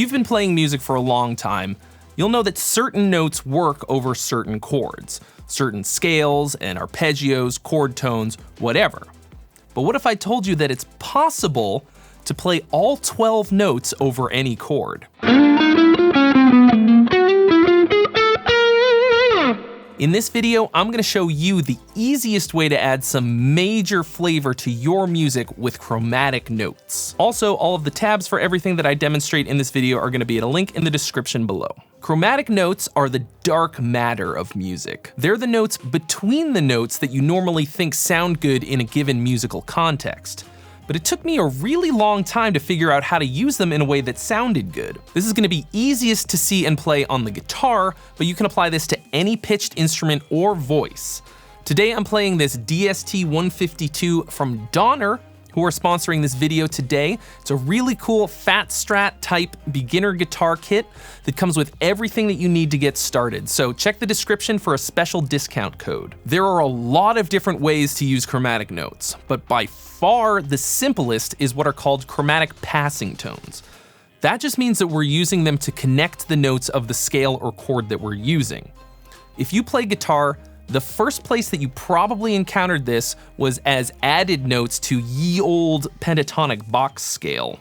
you've been playing music for a long time, you'll know that certain notes work over certain chords, certain scales and arpeggios, chord tones, whatever. But what if I told you that it's possible to play all 12 notes over any chord? In this video, I'm gonna show you the easiest way to add some major flavor to your music with chromatic notes. Also, all of the tabs for everything that I demonstrate in this video are gonna be at a link in the description below. Chromatic notes are the dark matter of music. They're the notes between the notes that you normally think sound good in a given musical context. But it took me a really long time to figure out how to use them in a way that sounded good. This is gonna be easiest to see and play on the guitar, but you can apply this to any pitched instrument or voice. Today I'm playing this DST-152 from Donner, who are sponsoring this video today. It's a really cool Fat Strat type beginner guitar kit that comes with everything that you need to get started. So check the description for a special discount code. There are a lot of different ways to use chromatic notes, but by far the simplest is what are called chromatic passing tones. That just means that we're using them to connect the notes of the scale or chord that we're using. If you play guitar, the first place that you probably encountered this was as added notes to ye old pentatonic box scale.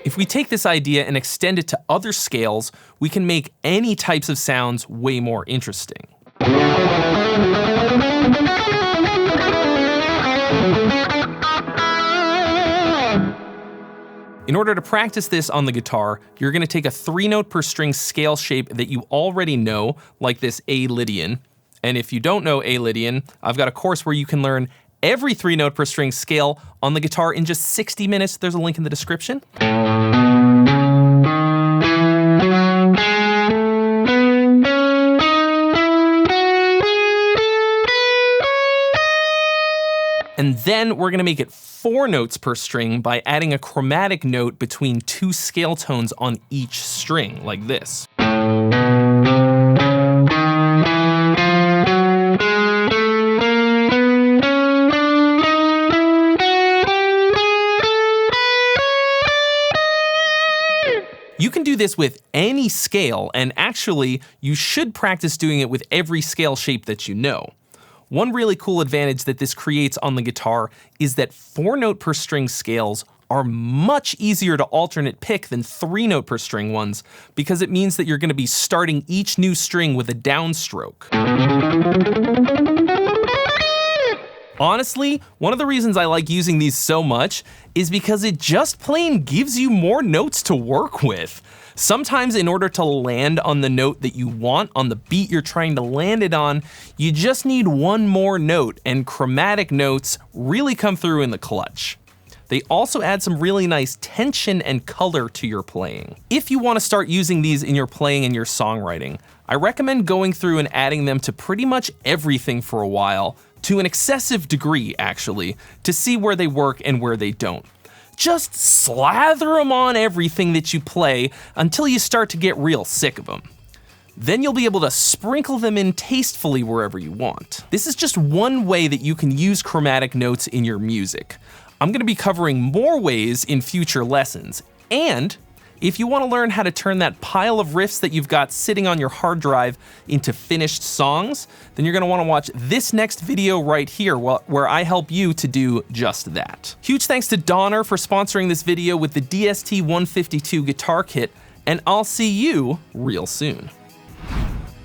If we take this idea and extend it to other scales, we can make any types of sounds way more interesting. In order to practice this on the guitar, you're gonna take a 3-note per string scale shape that you already know, like this A Lydian. And if you don't know A Lydian, I've got a course where you can learn every 3-note per string scale on the guitar in just 60 minutes. There's a link in the description. And then we're gonna make it 4 notes per string by adding a chromatic note between 2 scale tones on each string, like this. You can do this with any scale, and actually, you should practice doing it with every scale shape that you know. One really cool advantage that this creates on the guitar is that 4-note per string scales are much easier to alternate pick than 3-note per string ones, because it means that you're gonna be starting each new string with a downstroke. Honestly, one of the reasons I like using these so much is because it just plain gives you more notes to work with. Sometimes in order to land on the note that you want on the beat you're trying to land it on, you just need one more note, and chromatic notes really come through in the clutch. They also add some really nice tension and color to your playing. If you want to start using these in your playing and your songwriting, I recommend going through and adding them to pretty much everything for a while, to an excessive degree actually, to see where they work and where they don't. Just slather them on everything that you play until you start to get real sick of them. Then you'll be able to sprinkle them in tastefully wherever you want. This is just one way that you can use chromatic notes in your music. I'm gonna be covering more ways in future lessons, and if you want to learn how to turn that pile of riffs that you've got sitting on your hard drive into finished songs, then you're going to want to watch this next video right here where I help you to do just that. Huge thanks to Donner for sponsoring this video with the DST-152 guitar kit, and I'll see you real soon.